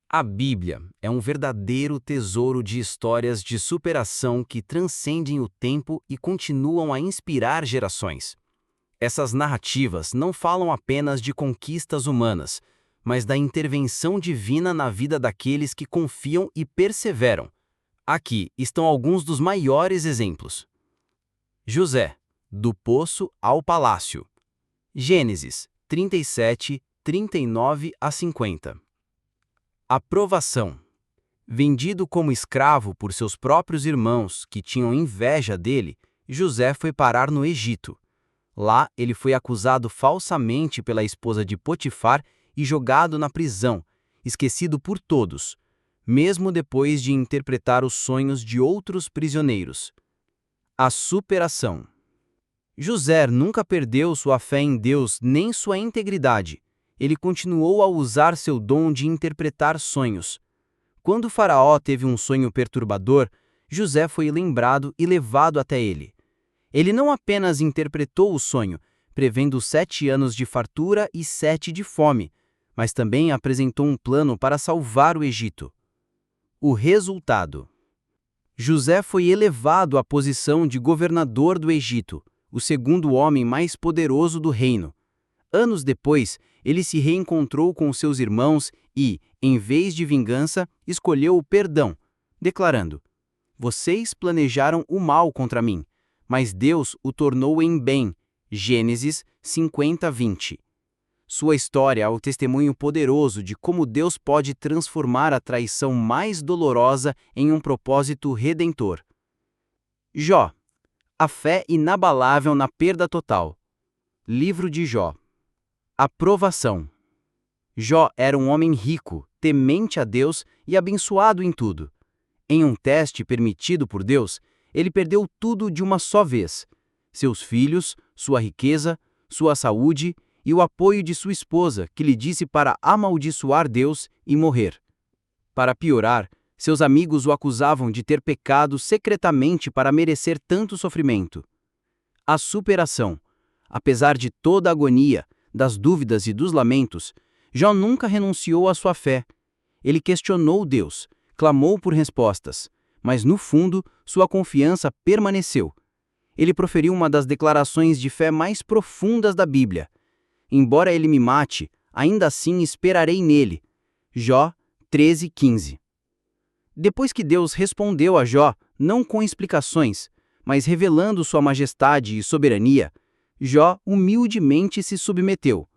A Bíblia é um verdadeiro tesouro de histórias de superação que transcendem o tempo e continuam a inspirar gerações. Essas narrativas não falam apenas de conquistas humanas, mas da intervenção divina na vida daqueles que confiam e perseveram. Aqui estão alguns dos maiores exemplos. José, do poço ao palácio. Gênesis 37, 39 a 50. Aprovação. Vendido como escravo por seus próprios irmãos, que tinham inveja dele, José foi parar no Egito. Lá, ele foi acusado falsamente pela esposa de Potifar e jogado na prisão, esquecido por todos, mesmo depois de interpretar os sonhos de outros prisioneiros. A superação. José nunca perdeu sua fé em Deus nem sua integridade. Ele continuou a usar seu dom de interpretar sonhos. Quando o faraó teve um sonho perturbador, José foi lembrado e levado até ele. Ele não apenas interpretou o sonho, prevendo 7 anos de fartura e 7 de fome, mas também apresentou um plano para salvar o Egito. O resultado. José foi elevado à posição de governador do Egito, o segundo homem mais poderoso do reino. Anos depois, ele se reencontrou com seus irmãos e, em vez de vingança, escolheu o perdão, declarando: "Vocês planejaram o mal contra mim, mas Deus o tornou em bem." Gênesis 50, 20. Sua história é o testemunho poderoso de como Deus pode transformar a traição mais dolorosa em um propósito redentor. Jó. A fé inabalável na perda total. Livro de Jó. Aprovação. Jó era um homem rico, temente a Deus e abençoado em tudo. Em um teste permitido por Deus, ele perdeu tudo de uma só vez: seus filhos, sua riqueza, sua saúde e o apoio de sua esposa, que lhe disse para amaldiçoar Deus e morrer. Para piorar, seus amigos o acusavam de ter pecado secretamente para merecer tanto sofrimento. A superação. Apesar de toda a agonia, das dúvidas e dos lamentos, Jó nunca renunciou à sua fé. Ele questionou Deus, clamou por respostas, mas no fundo, sua confiança permaneceu. Ele proferiu uma das declarações de fé mais profundas da Bíblia: "Embora ele me mate, ainda assim esperarei nele." Jó 13:15. Depois que Deus respondeu a Jó, não com explicações, mas revelando sua majestade e soberania, Jó humildemente se submeteu.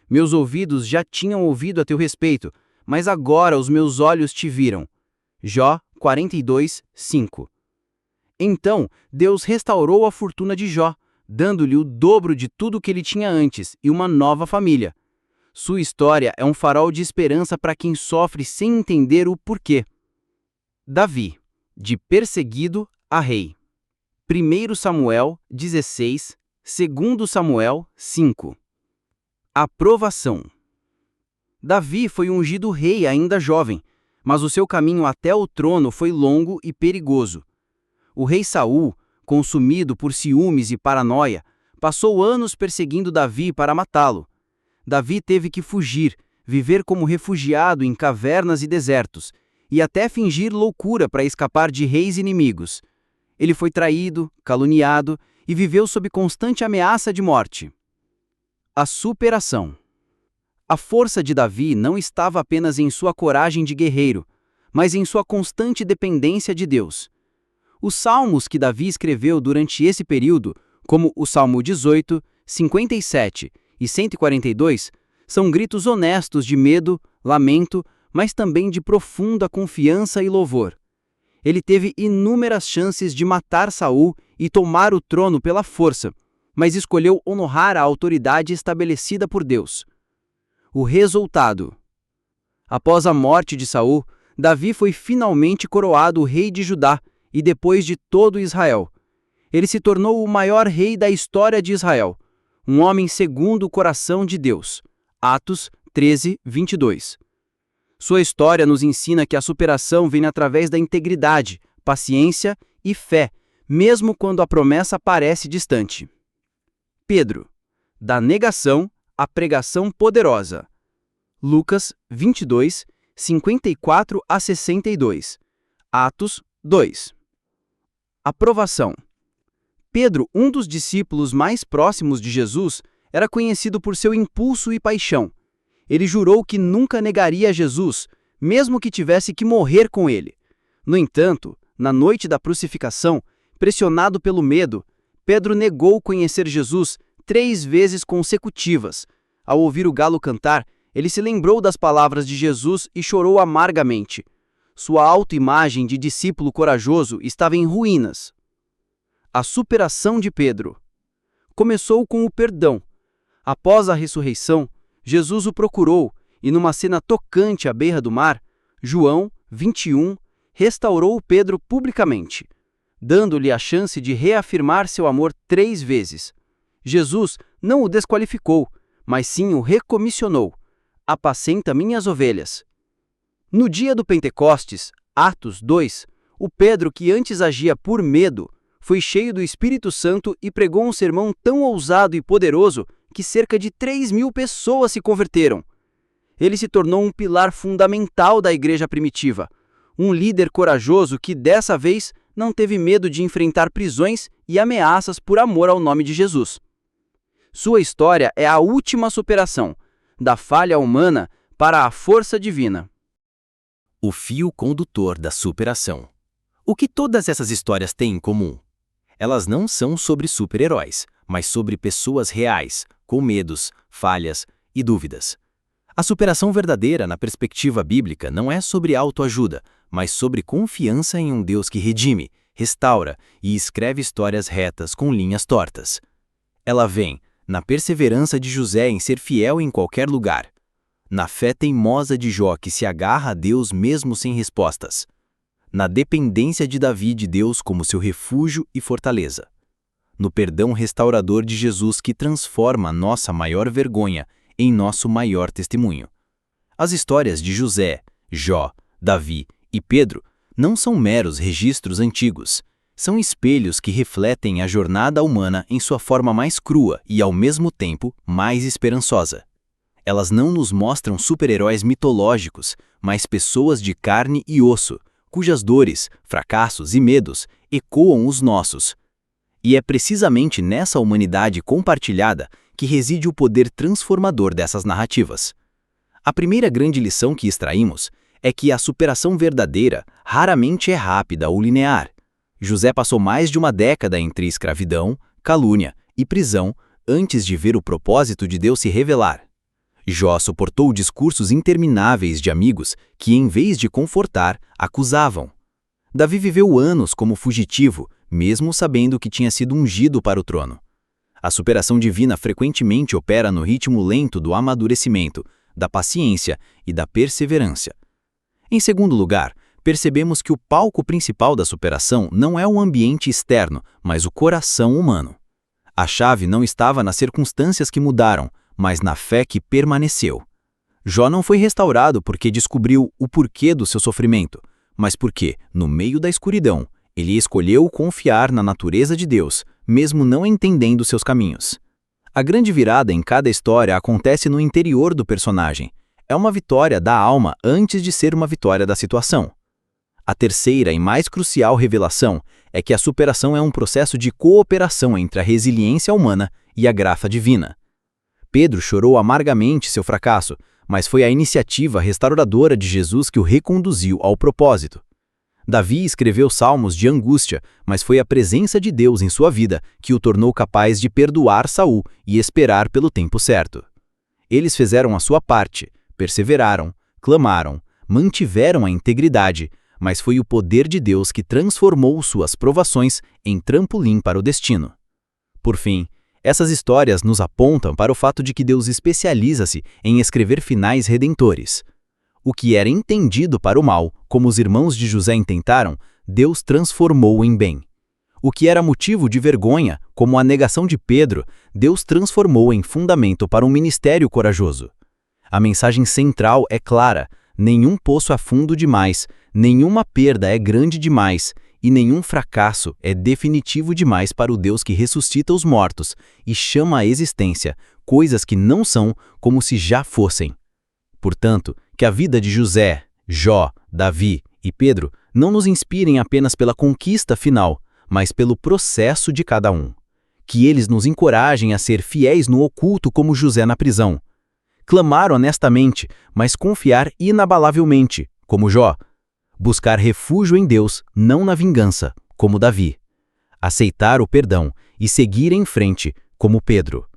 "Meus ouvidos já tinham ouvido a teu respeito, mas agora os meus olhos te viram." Jó 42:5. Então, Deus restaurou a fortuna de Jó, dando-lhe o dobro de tudo que ele tinha antes e uma nova família. Sua história é um farol de esperança para quem sofre sem entender o porquê. Davi, de perseguido a rei. 1 Samuel 16, 2 Samuel 5. Aprovação. Davi foi ungido rei ainda jovem, mas o seu caminho até o trono foi longo e perigoso. O rei Saul, consumido por ciúmes e paranoia, passou anos perseguindo Davi para matá-lo. Davi teve que fugir, viver como refugiado em cavernas e desertos, e até fingir loucura para escapar de reis inimigos. Ele foi traído, caluniado e viveu sob constante ameaça de morte. A superação. A força de Davi não estava apenas em sua coragem de guerreiro, mas em sua constante dependência de Deus. Os salmos que Davi escreveu durante esse período, como o Salmo 18, 57 e 142, são gritos honestos de medo, lamento, mas também de profunda confiança e louvor. Ele teve inúmeras chances de matar Saul e tomar o trono pela força, mas escolheu honrar a autoridade estabelecida por Deus. O resultado. Após a morte de Saul, Davi foi finalmente coroado rei de Judá e depois de todo Israel. Ele se tornou o maior rei da história de Israel, um homem segundo o coração de Deus. Atos 13, 22. Sua história nos ensina que a superação vem através da integridade, paciência e fé, mesmo quando a promessa parece distante. Pedro, da negação à pregação poderosa. Lucas 22, 54 a 62. Atos 2. Aprovação. Pedro, um dos discípulos mais próximos de Jesus, era conhecido por seu impulso e paixão. Ele jurou que nunca negaria Jesus, mesmo que tivesse que morrer com ele. No entanto, na noite da crucificação, pressionado pelo medo, Pedro negou conhecer Jesus 3 vezes consecutivas. Ao ouvir o galo cantar, ele se lembrou das palavras de Jesus e chorou amargamente. Sua autoimagem de discípulo corajoso estava em ruínas. A superação de Pedro começou com o perdão. Após a ressurreição, Jesus o procurou e, numa cena tocante à beira do mar, João 21, restaurou Pedro publicamente, dando-lhe a chance de reafirmar seu amor 3 vezes. Jesus não o desqualificou, mas sim o recomissionou. Apacenta minhas ovelhas. No dia do Pentecostes, Atos 2, o Pedro, que antes agia por medo, foi cheio do Espírito Santo e pregou um sermão tão ousado e poderoso que cerca de 3.000 pessoas se converteram. Ele se tornou um pilar fundamental da igreja primitiva, um líder corajoso que, dessa vez, não teve medo de enfrentar prisões e ameaças por amor ao nome de Jesus. Sua história é a última superação, da falha humana para a força divina. O fio condutor da superação. O que todas essas histórias têm em comum? Elas não são sobre super-heróis, mas sobre pessoas reais, com medos, falhas e dúvidas. A superação verdadeira, na perspectiva bíblica, não é sobre autoajuda, mas sobre confiança em um Deus que redime, restaura e escreve histórias retas com linhas tortas. Ela vem na perseverança de José em ser fiel em qualquer lugar, na fé teimosa de Jó que se agarra a Deus mesmo sem respostas, na dependência de Davi de Deus como seu refúgio e fortaleza, no perdão restaurador de Jesus que transforma nossa maior vergonha em nosso maior testemunho. As histórias de José, Jó, Davi e Pedro não são meros registros antigos, são espelhos que refletem a jornada humana em sua forma mais crua e, ao mesmo tempo, mais esperançosa. Elas não nos mostram super-heróis mitológicos, mas pessoas de carne e osso, cujas dores, fracassos e medos ecoam os nossos. E é precisamente nessa humanidade compartilhada que reside o poder transformador dessas narrativas. A primeira grande lição que extraímos é que a superação verdadeira raramente é rápida ou linear. José passou mais de uma década entre escravidão, calúnia e prisão antes de ver o propósito de Deus se revelar. Jó suportou discursos intermináveis de amigos que, em vez de confortar, acusavam. Davi viveu anos como fugitivo, mesmo sabendo que tinha sido ungido para o trono. A superação divina frequentemente opera no ritmo lento do amadurecimento, da paciência e da perseverança. Em segundo lugar, percebemos que o palco principal da superação não é o ambiente externo, mas o coração humano. A chave não estava nas circunstâncias que mudaram, mas na fé que permaneceu. Jó não foi restaurado porque descobriu o porquê do seu sofrimento, mas porque, no meio da escuridão, ele escolheu confiar na natureza de Deus, mesmo não entendendo seus caminhos. A grande virada em cada história acontece no interior do personagem. É uma vitória da alma antes de ser uma vitória da situação. A terceira e mais crucial revelação é que a superação é um processo de cooperação entre a resiliência humana e a graça divina. Pedro chorou amargamente seu fracasso, mas foi a iniciativa restauradora de Jesus que o reconduziu ao propósito. Davi escreveu salmos de angústia, mas foi a presença de Deus em sua vida que o tornou capaz de perdoar Saul e esperar pelo tempo certo. Eles fizeram a sua parte, perseveraram, clamaram, mantiveram a integridade, mas foi o poder de Deus que transformou suas provações em trampolim para o destino. Por fim, essas histórias nos apontam para o fato de que Deus especializa-se em escrever finais redentores. O que era entendido para o mal, como os irmãos de José intentaram, Deus transformou em bem. O que era motivo de vergonha, como a negação de Pedro, Deus transformou em fundamento para um ministério corajoso. A mensagem central é clara: nenhum poço é fundo demais, nenhuma perda é grande demais, e nenhum fracasso é definitivo demais para o Deus que ressuscita os mortos e chama à existência coisas que não são como se já fossem. Portanto, que a vida de José, Jó, Davi e Pedro não nos inspirem apenas pela conquista final, mas pelo processo de cada um. Que eles nos encorajem a ser fiéis no oculto como José na prisão. Clamar honestamente, mas confiar inabalavelmente, como Jó. Buscar refúgio em Deus, não na vingança, como Davi. Aceitar o perdão e seguir em frente, como Pedro.